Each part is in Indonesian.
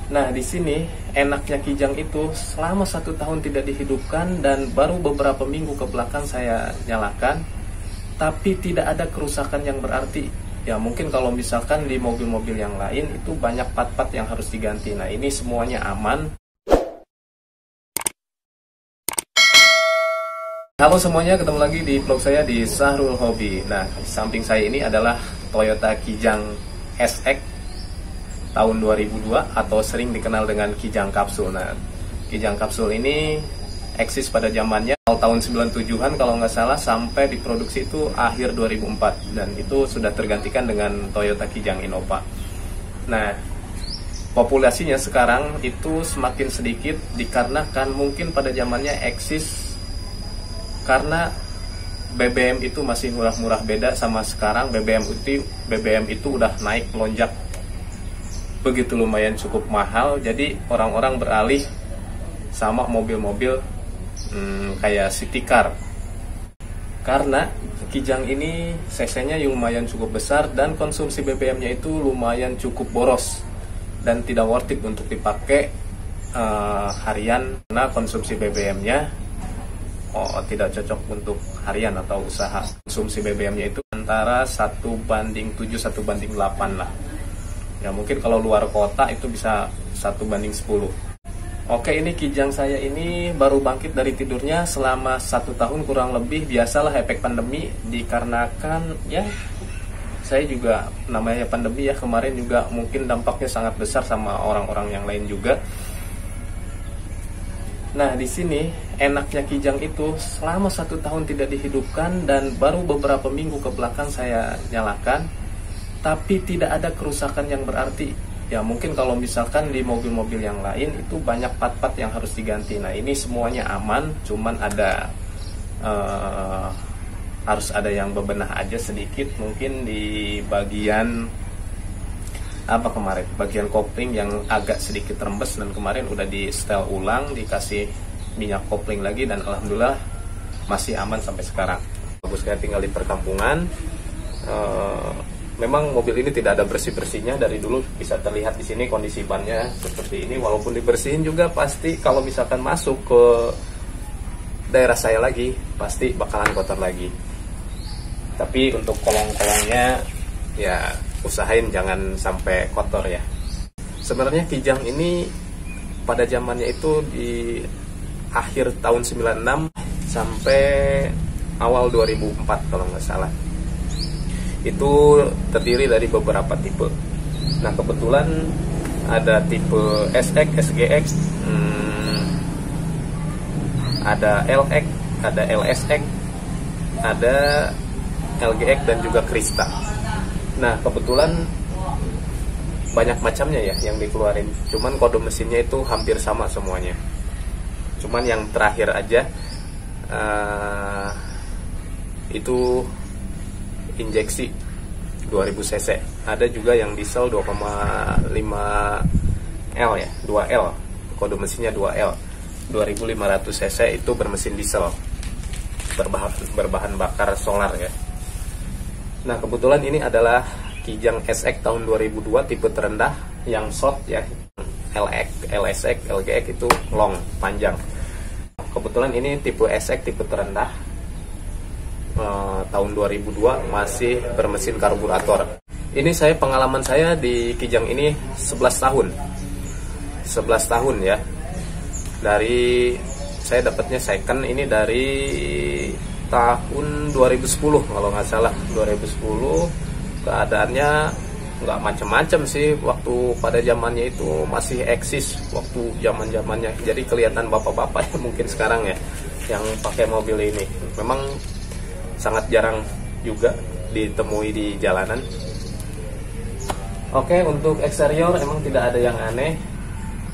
Nah, di sini enaknya Kijang itu selama 1 tahun tidak dihidupkan dan baru beberapa minggu ke belakang saya nyalakan, tapi tidak ada kerusakan yang berarti. Ya mungkin kalau misalkan di mobil-mobil yang lain itu banyak part-part yang harus diganti. Nah, ini semuanya aman. Halo semuanya, ketemu lagi di vlog saya di Sahrul Hobi. Nah, di samping saya ini adalah Toyota Kijang SX tahun 2002 atau sering dikenal dengan Kijang Kapsul. Nah, Kijang Kapsul ini eksis pada zamannya tahun 97-an kalau nggak salah, sampai diproduksi itu akhir 2004, dan itu sudah tergantikan dengan Toyota Kijang Innova. Nah, populasinya sekarang itu semakin sedikit dikarenakan mungkin pada zamannya eksis karena BBM itu masih murah-murah, beda sama sekarang. BBM itu udah naik melonjak begitu, lumayan cukup mahal. Jadi orang-orang beralih sama mobil-mobil kayak city car, karena Kijang ini cc-nya lumayan cukup besar dan konsumsi BBM-nya itu lumayan cukup boros dan tidak worth it untuk dipakai harian, karena konsumsi BBM-nya tidak cocok untuk harian atau usaha. Konsumsi BBM-nya itu antara 1:7, 1:8 lah. Ya mungkin kalau luar kota itu bisa 1:10. Oke, ini Kijang saya ini baru bangkit dari tidurnya selama 1 tahun kurang lebih. Biasalah efek pandemi, dikarenakan ya saya juga namanya pandemi ya, kemarin juga mungkin dampaknya sangat besar sama orang-orang yang lain juga. Nah, di sini enaknya Kijang itu selama 1 tahun tidak dihidupkan dan baru beberapa minggu ke belakang saya nyalakan, tapi tidak ada kerusakan yang berarti. Ya mungkin kalau misalkan di mobil-mobil yang lain itu banyak part-part yang harus diganti. Nah, ini semuanya aman, cuman ada harus ada yang bebenah aja sedikit, mungkin di bagian bagian kopling yang agak sedikit rembes, dan kemarin udah di setel ulang, dikasih minyak kopling lagi, dan alhamdulillah masih aman sampai sekarang. Bagus, kayak tinggal di perkampungan. Memang mobil ini tidak ada bersih-bersihnya, dari dulu bisa terlihat di sini kondisi bannya seperti ini. Walaupun dibersihin juga pasti kalau misalkan masuk ke daerah saya lagi pasti bakalan kotor lagi. Tapi untuk kolong-kolongnya ya usahain jangan sampai kotor ya. Sebenarnya Kijang ini pada zamannya itu di akhir tahun 96 sampai awal 2004 kalau nggak salah. Itu terdiri dari beberapa tipe. Nah, kebetulan ada tipe SX, SGX, ada LX, ada LSX, ada LGX, dan juga Krista. Nah, kebetulan banyak macamnya ya yang dikeluarin. Cuman kode mesinnya itu hampir sama semuanya. Cuman yang terakhir aja itu injeksi 2000 cc. Ada juga yang diesel 2,5 L ya, 2L. Kode mesinnya 2L. 2500 cc itu bermesin diesel. Berbahan bakar solar ya. Nah, kebetulan ini adalah Kijang SX tahun 2002 tipe terendah yang short ya. LX, LSX, LGX itu long, panjang. Kebetulan ini tipe SX tipe terendah tahun 2002 masih bermesin karburator. Ini pengalaman saya di Kijang ini 11 tahun. 11 tahun ya. Dari saya dapatnya second ini dari tahun 2010 kalau nggak salah. 2010 keadaannya nggak macam-macam sih, waktu pada zamannya itu masih eksis, waktu zamannya. Jadi kelihatan bapak-bapak ya mungkin sekarang ya yang pakai mobil ini. Memang sangat jarang juga ditemui di jalanan. Oke, untuk eksterior emang tidak ada yang aneh.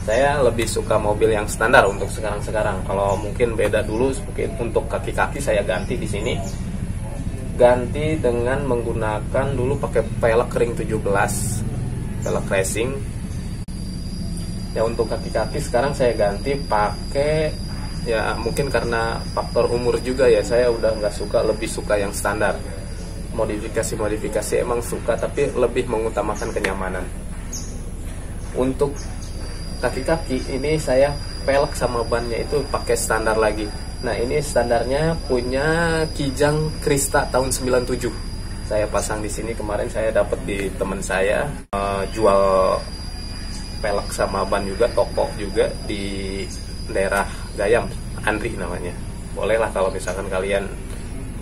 Saya lebih suka mobil yang standar untuk sekarang-sekarang. Kalau mungkin beda dulu, mungkin untuk kaki-kaki saya ganti di sini. Ganti dengan menggunakan dulu pakai pelek ring 17, pelek racing. Ya untuk kaki-kaki sekarang saya ganti pakai, ya mungkin karena faktor umur juga ya, saya udah nggak suka, lebih suka yang standar. Modifikasi emang suka, tapi lebih mengutamakan kenyamanan. Untuk kaki-kaki ini saya pelek sama bannya itu pakai standar lagi. Nah ini standarnya punya Kijang Krista tahun 97. Saya pasang di sini, kemarin saya dapat di teman saya jual pelek sama ban juga, toko juga di daerah Gayam, Andri namanya. Bolehlah kalau misalkan kalian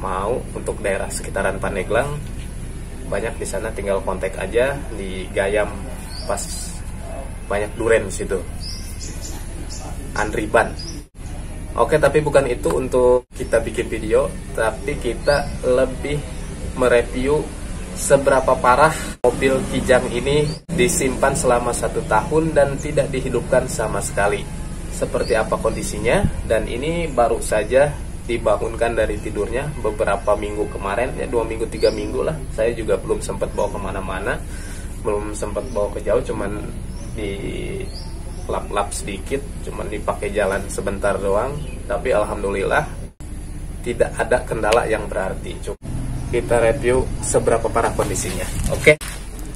mau untuk daerah sekitaran Pandeglang, banyak di sana, tinggal kontak aja di Gayam pas banyak duren di situ. Andri Ban. Oke, tapi bukan itu untuk kita bikin video, tapi kita lebih mereview seberapa parah mobil Kijang ini disimpan selama 1 tahun dan tidak dihidupkan sama sekali. Seperti apa kondisinya, dan ini baru saja dibangunkan dari tidurnya beberapa minggu kemarin, ya 2 minggu 3 minggu lah. Saya juga belum sempat bawa kemana-mana, belum sempat bawa ke jauh, cuman di lap-lap sedikit, cuman dipakai jalan sebentar doang. Tapi alhamdulillah tidak ada kendala yang berarti. Coba kita review seberapa parah kondisinya. Oke,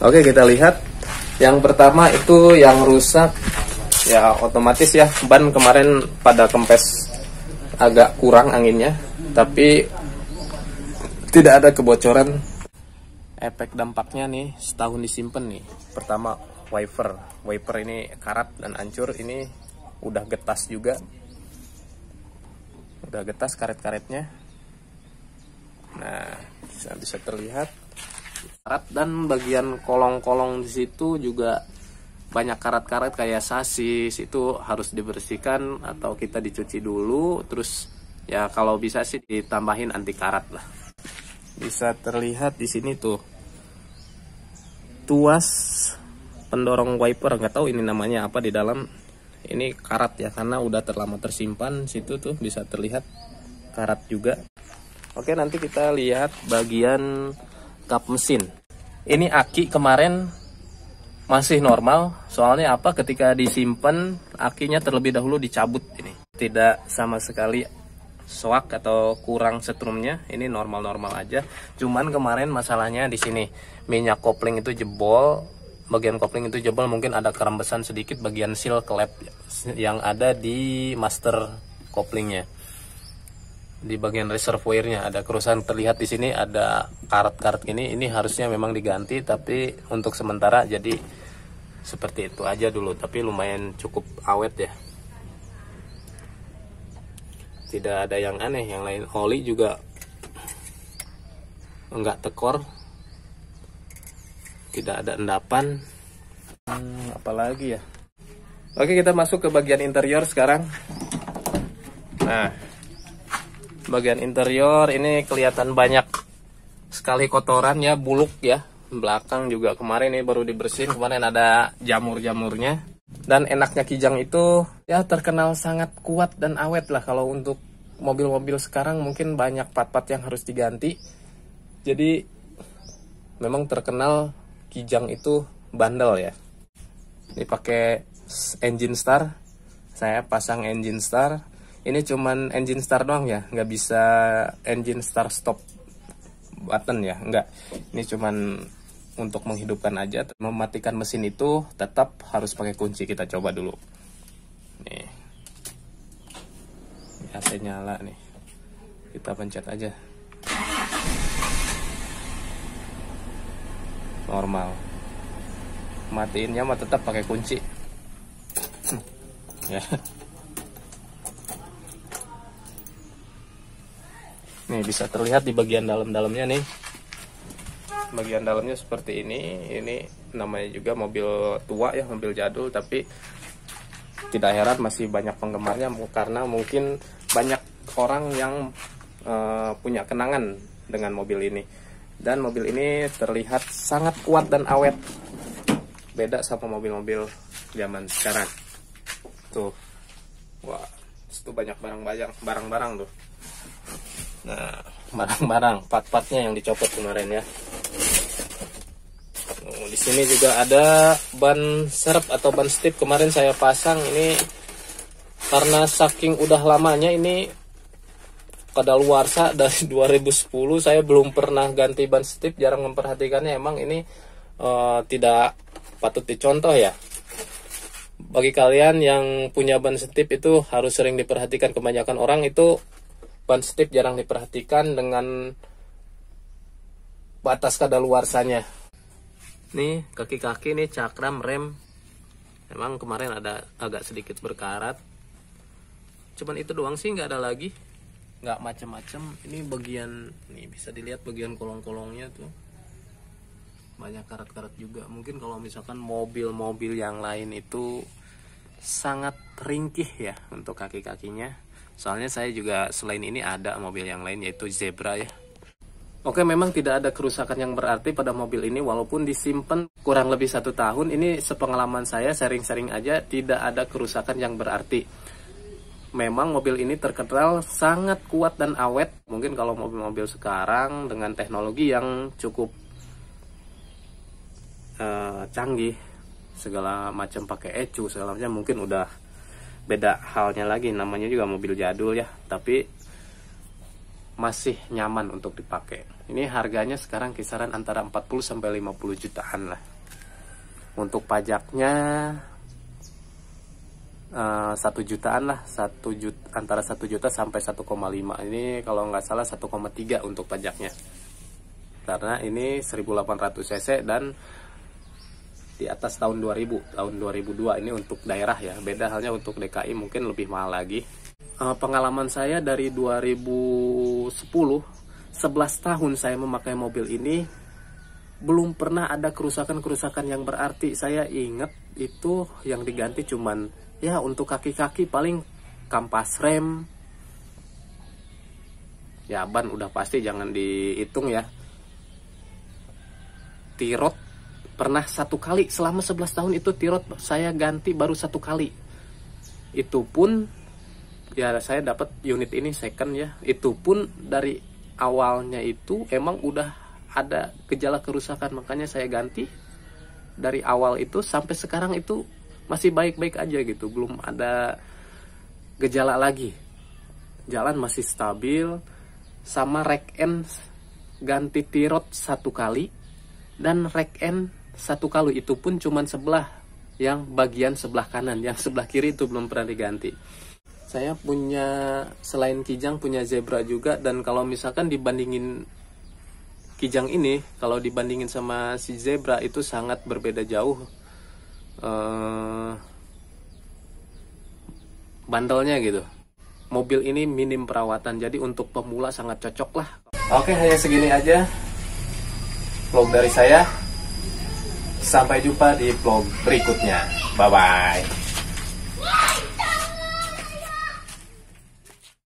kita lihat. Yang pertama itu yang rusak, ya otomatis ya, ban kemarin pada kempes agak kurang anginnya, tapi tidak ada kebocoran. Efek dampaknya nih, setahun disimpan nih. Pertama, wiper ini karat dan hancur. Ini udah getas juga, udah getas karet-karetnya. Nah, bisa terlihat karat, dan bagian kolong-kolong di situ juga banyak karat-karat kayak sasis. Itu harus dibersihkan atau kita dicuci dulu, terus ya kalau bisa sih ditambahin anti karat lah. Bisa terlihat di sini tuh tuas pendorong wiper, nggak tahu ini namanya apa di dalam. Ini karat ya, karena udah terlama tersimpan. Situ tuh bisa terlihat karat juga. Oke, nanti kita lihat bagian kap mesin. Ini aki kemarin masih normal, soalnya apa, ketika disimpan akinya terlebih dahulu dicabut. Ini tidak sama sekali soak atau kurang setrumnya, ini normal-normal aja. Cuman kemarin masalahnya di sini, minyak kopling itu jebol. Bagian kopling itu jebol, mungkin ada kerembesan sedikit bagian seal klep yang ada di master koplingnya. Di bagian reservoirnya ada kerusakan, terlihat di sini ada karat-karat ini harusnya memang diganti, tapi untuk sementara jadi seperti itu aja dulu. Tapi lumayan cukup awet ya. Tidak ada yang aneh, yang lain. Oli juga enggak tekor. Tidak ada endapan. Apalagi ya. Oke, kita masuk ke bagian interior sekarang. Nah, bagian interior ini kelihatan banyak sekali kotoran ya, buluk ya. Belakang juga kemarin ini baru dibersihin, kemarin ada jamur-jamurnya. Dan enaknya Kijang itu ya terkenal sangat kuat dan awet lah. Kalau untuk mobil-mobil sekarang mungkin banyak part-part yang harus diganti. Jadi memang terkenal Kijang itu bandel ya. Ini pakai engine star. Saya pasang engine star. Ini cuman engine star doang ya, nggak bisa engine start stop button ya, nggak. Ini cuman untuk menghidupkan aja. Mematikan mesin itu tetap harus pakai kunci. Kita coba dulu. Nih, AC nyala nih. Kita pencet aja. Normal. Matiinnya mah tetap pakai kunci. Ya. Nih bisa terlihat di bagian dalam-dalamnya nih. Bagian dalamnya seperti ini. Ini namanya juga mobil tua ya, mobil jadul, tapi tidak heran masih banyak penggemarnya, karena mungkin banyak orang yang punya kenangan dengan mobil ini. Dan mobil ini terlihat sangat kuat dan awet. Beda sama mobil-mobil zaman sekarang. Tuh. Wah, itu banyak barang-barang tuh. Nah, barang-barang, part-partnya yang dicopot kemarin ya. Di sini juga ada ban serep atau ban stip, kemarin saya pasang. Ini karena saking udah lamanya ini kadaluarsa dari 2010, saya belum pernah ganti ban stip, jarang memperhatikannya. Emang ini tidak patut dicontoh ya. bagi kalian yang punya ban setip itu harus sering diperhatikan. Kebanyakan orang itu ban setip jarang diperhatikan dengan batas kadaluarsanya. Nih kaki-kaki nih, cakram, rem, emang kemarin ada agak sedikit berkarat. Cuman itu doang sih, nggak ada lagi, nggak macem-macem. Ini bagian, nih bisa dilihat bagian kolong-kolongnya tuh banyak karat-karat juga. Mungkin kalau misalkan mobil-mobil yang lain itu sangat ringkih ya untuk kaki-kakinya. Soalnya saya juga selain ini ada mobil yang lain, yaitu Zebra ya. Oke, memang tidak ada kerusakan yang berarti pada mobil ini walaupun disimpan kurang lebih 1 tahun. Ini sepengalaman saya, sharing-sharing aja, tidak ada kerusakan yang berarti. Memang mobil ini terkenal sangat kuat dan awet. Mungkin kalau mobil-mobil sekarang dengan teknologi yang cukup canggih, segala macam pakai ECU segala macam, mungkin udah beda halnya lagi. Namanya juga mobil jadul ya, tapi masih nyaman untuk dipakai. Ini harganya sekarang kisaran antara 40-50 jutaan lah. Untuk pajaknya 1 jutaan lah, antara 1 juta sampai 1,5. Ini kalau nggak salah 1,3 untuk pajaknya. Karena ini 1800 cc dan di atas tahun 2000, tahun 2002. Ini untuk daerah ya. Beda halnya untuk DKI mungkin lebih mahal lagi. Pengalaman saya dari 2010, 11 tahun saya memakai mobil ini, belum pernah ada kerusakan-kerusakan yang berarti. Saya ingat itu yang diganti cuman ya untuk kaki-kaki paling kampas rem. Ya ban udah pasti jangan dihitung ya. Tirot pernah 1 kali, selama 11 tahun itu tirot saya ganti baru 1 kali. Itu pun ya saya dapat unit ini second ya. Itu pun dari awalnya itu emang udah ada gejala kerusakan, makanya saya ganti. Dari awal itu sampai sekarang itu masih baik-baik aja gitu, belum ada gejala lagi. Jalan masih stabil. Sama rack end ganti tirot 1 kali dan rack end 1 kali, itu pun cuman sebelah, yang bagian sebelah kanan, yang sebelah kiri itu belum pernah diganti. Saya punya, selain Kijang, punya Zebra juga. Dan kalau misalkan dibandingin Kijang ini, kalau dibandingin sama si Zebra itu sangat berbeda jauh bandelnya gitu. Mobil ini minim perawatan, jadi untuk pemula sangat cocok lah. Oke, hanya segini aja vlog dari saya. Sampai jumpa di vlog berikutnya. Bye-bye.